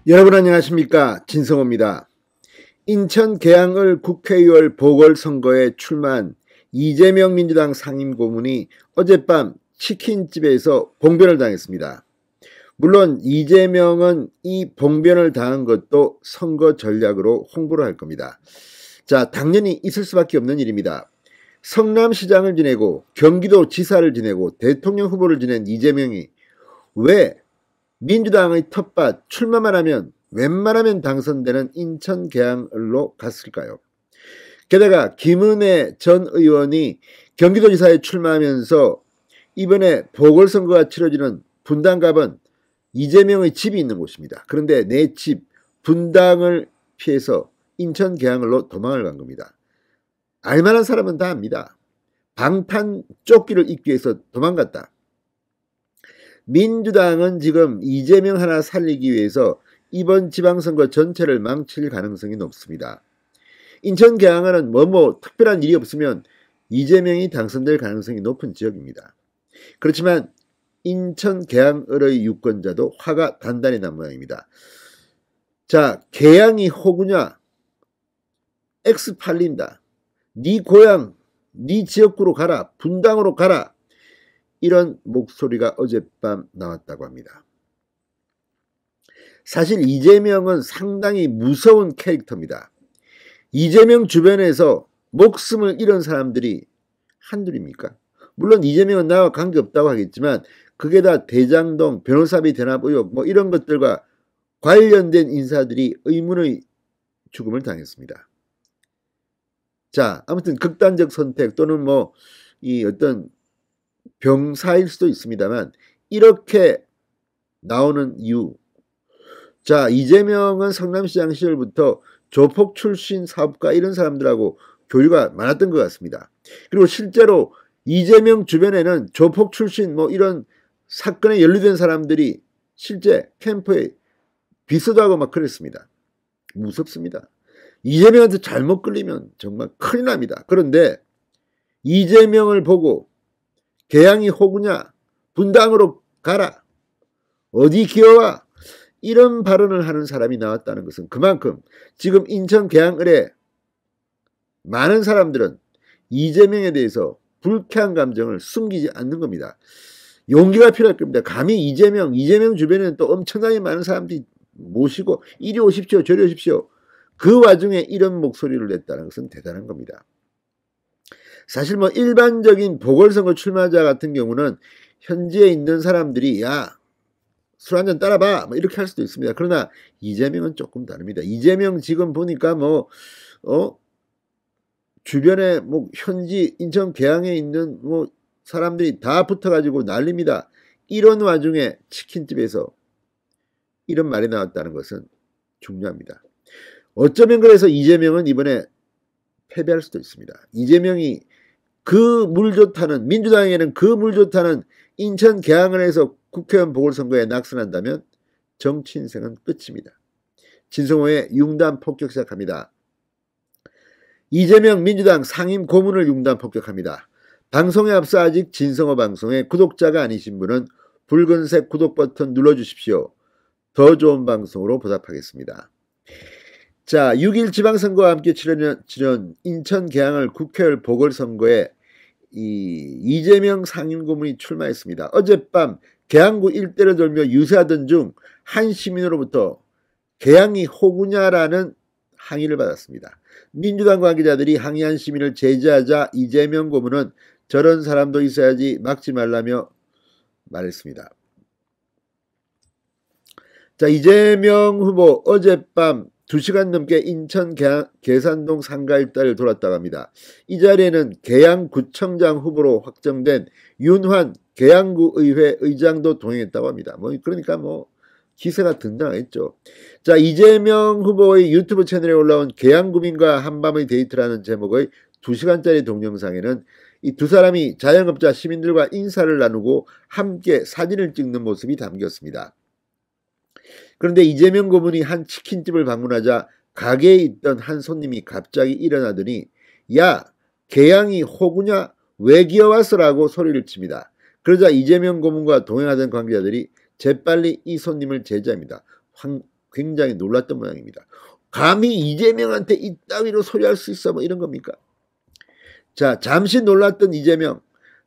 여러분 안녕하십니까, 진성호입니다. 인천 계양을 국회의원 보궐선거에 출마한 이재명 민주당 상임고문이 어젯밤 치킨집에서 봉변을 당했습니다. 물론 이재명은 이 봉변을 당한 것도 선거 전략으로 홍보를 할 겁니다. 자, 당연히 있을 수밖에 없는 일입니다. 성남시장을 지내고 경기도 지사를 지내고 대통령 후보를 지낸 이재명이 왜 민주당의 텃밭 출마만 하면 웬만하면 당선되는 인천 계양을로 갔을까요? 게다가 김은혜 전 의원이 경기도지사에 출마하면서 이번에 보궐선거가 치러지는 분당갑은 이재명의 집이 있는 곳입니다. 그런데 내 집 분당을 피해서 인천 계양을로 도망을 간 겁니다. 알만한 사람은 다 압니다. 방탄 조끼를 입기 위해서 도망갔다. 민주당은 지금 이재명 하나 살리기 위해서 이번 지방선거 전체를 망칠 가능성이 높습니다. 인천 계양은 특별한 일이 없으면 이재명이 당선될 가능성이 높은 지역입니다. 그렇지만 인천 계양을의 유권자도 화가 단단히 난 모양입니다. 자, 계양이 호구냐? X 팔린다. 네 고향, 네 지역구로 가라. 분당으로 가라. 이런 목소리가 어젯밤 나왔다고 합니다. 사실 이재명은 상당히 무서운 캐릭터입니다. 이재명 주변에서 목숨을 잃은 사람들이 한둘입니까? 물론 이재명은 나와 관계없다고 하겠지만 그게 다 대장동 변호사비 대납 의혹 이런 것들과 관련된 인사들이 의문의 죽음을 당했습니다. 자, 아무튼 극단적 선택 또는 이 어떤 병사일 수도 있습니다만 이렇게 나오는 이유. 자, 이재명은 성남시장 시절부터 조폭 출신 사업가 이런 사람들하고 교류가 많았던 것 같습니다. 그리고 실제로 이재명 주변에는 조폭 출신 이런 사건에 연루된 사람들이 실제 캠프에 비서도 하고 막 그랬습니다. 무섭습니다. 이재명한테 잘못 끌리면 정말 큰일 납니다. 그런데 이재명을 보고 계양이 호구냐? 분당으로 가라. 어디 기어와? 이런 발언을 하는 사람이 나왔다는 것은 그만큼 지금 인천 계양을에 많은 사람들은 이재명에 대해서 불쾌한 감정을 숨기지 않는 겁니다. 용기가 필요할 겁니다. 감히 이재명 주변에는 또 엄청나게 많은 사람들이 모시고 이리 오십시오 저리 오십시오. 그 와중에 이런 목소리를 냈다는 것은 대단한 겁니다. 사실 일반적인 보궐선거 출마자 같은 경우는 현지에 있는 사람들이 야, 술 한잔 따라봐 이렇게 할 수도 있습니다. 그러나 이재명은 조금 다릅니다. 이재명 지금 보니까 주변에 현지 인천 계양에 있는 사람들이 다 붙어가지고 난립니다. 이런 와중에 치킨집에서 이런 말이 나왔다는 것은 중요합니다. 어쩌면 그래서 이재명은 이번에 패배할 수도 있습니다. 이재명이 그 물 좋다는 민주당에는 그 물 좋다는 인천 계양을에서 국회의원 보궐선거에 낙선한다면 정치 인생은 끝입니다. 진성호의 융단 폭격 시작합니다. 이재명 민주당 상임 고문을 융단 폭격합니다. 방송에 앞서 아직 진성호 방송의 구독자가 아니신 분은 붉은색 구독 버튼 눌러주십시오. 더 좋은 방송으로 보답하겠습니다. 자, 6일 지방선거와 함께 치른 인천 계양을 국회의원 보궐선거에 이재명 상임고문이 출마했습니다. 어젯밤 계양구 일대를 돌며 유세하던 중 한 시민으로부터 계양이 호구냐라는 항의를 받았습니다. 민주당 관계자들이 항의한 시민을 제지하자 이재명 고문은 저런 사람도 있어야지 막지 말라며 말했습니다. 자, 이재명 후보 어젯밤 2시간 넘게 인천 계산동 상가 일대를 돌았다고 합니다. 이 자리에는 계양구청장 후보로 확정된 윤환 계양구 의회 의장도 동행했다고 합니다. 그러니까 기세가 등장했죠. 자, 이재명 후보의 유튜브 채널에 올라온 계양구민과 한밤의 데이트라는 제목의 2시간짜리 동영상에는 이 두 사람이 자영업자 시민들과 인사를 나누고 함께 사진을 찍는 모습이 담겼습니다. 그런데 이재명 고문이 한 치킨집을 방문하자 가게에 있던 한 손님이 갑자기 일어나더니 야, 계양이 호구냐? 왜 기어왔어라고 소리를 칩니다. 그러자 이재명 고문과 동행하던 관계자들이 재빨리 이 손님을 제지합니다. 굉장히 놀랐던 모양입니다. 감히 이재명한테 이따위로 소리할 수 있어 뭐 이런 겁니까? 자, 잠시 놀랐던 이재명.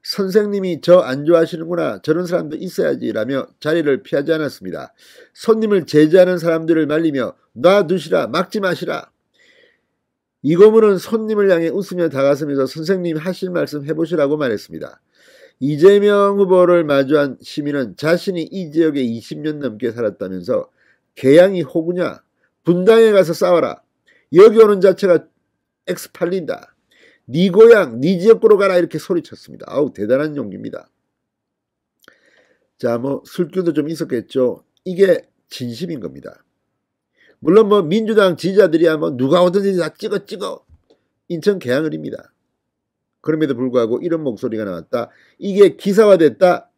선생님이 저 안 좋아하시는구나. 저런 사람도 있어야지 라며 자리를 피하지 않았습니다. 손님을 제지하는 사람들을 말리며 놔두시라, 막지 마시라. 이고문은 손님을 향해 웃으며 다가서면서 선생님 하실 말씀 해보시라고 말했습니다. 이재명 후보를 마주한 시민은 자신이 이 지역에 20년 넘게 살았다면서 개양이 호구냐? 분당에 가서 싸워라. 여기 오는 자체가 X팔린다. 네 고향, 네 지역구로 가라 이렇게 소리쳤습니다. 아우 대단한 용기입니다. 자, 뭐 술기도 좀 있었겠죠. 이게 진심인 겁니다. 물론 뭐 민주당 지지자들이야 뭐 누가 오든지 다 찍어 인천 개항을입니다. 그럼에도 불구하고 이런 목소리가 나왔다. 이게 기사화됐다.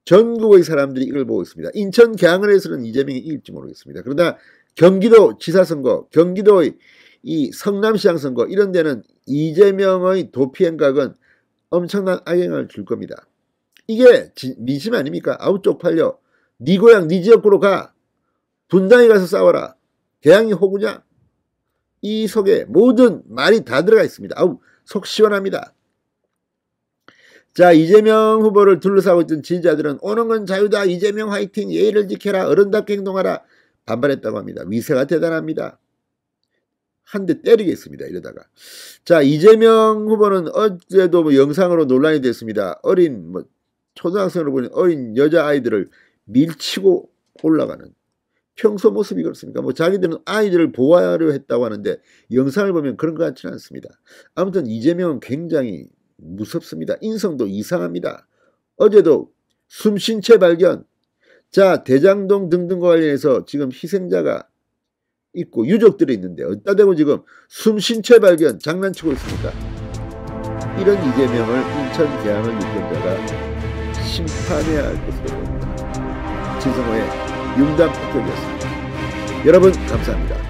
전국의 사람들이 이걸 보고 있습니다. 인천 개항을에서는 이재명이 이길지 모르겠습니다. 그러나 경기도 지사선거, 경기도의 이 성남시장 선거 이런 데는 이재명의 도피 행각은 엄청난 악영향을 줄 겁니다. 이게 민심 아닙니까? 아우 쪽팔려. 네 고향 네 지역구로 가. 분당에 가서 싸워라. 개항이 호구냐? 이 속에 모든 말이 다 들어가 있습니다. 아우 속 시원합니다. 자, 이재명 후보를 둘러싸고 있던 지지자들은 오는 건 자유다. 이재명 화이팅. 예의를 지켜라. 어른답게 행동하라. 반발했다고 합니다. 위세가 대단합니다. 한 대 때리겠습니다. 이러다가. 자, 이재명 후보는 어제도 뭐 영상으로 논란이 됐습니다. 어린 뭐 초등학생으로 보는 어린 여자아이들을 밀치고 올라가는 평소 모습이 그렇습니까? 뭐 자기들은 아이들을 보호하려 했다고 하는데 영상을 보면 그런 것 같지는 않습니다. 아무튼 이재명은 굉장히 무섭습니다. 인성도 이상합니다. 어제도 숨쉰 채 발견. 자, 대장동 등등과 관련해서 지금 희생자가 있고 유족들이 있는데 어디다 대고 지금 숨쉰 채 발견 장난치고 있습니까? 이런 이재명을 인천 개항을 유권자가 심판해야 할 것으로 보입니다. 진성호의 융단 폭격이었습니다. 여러분 감사합니다.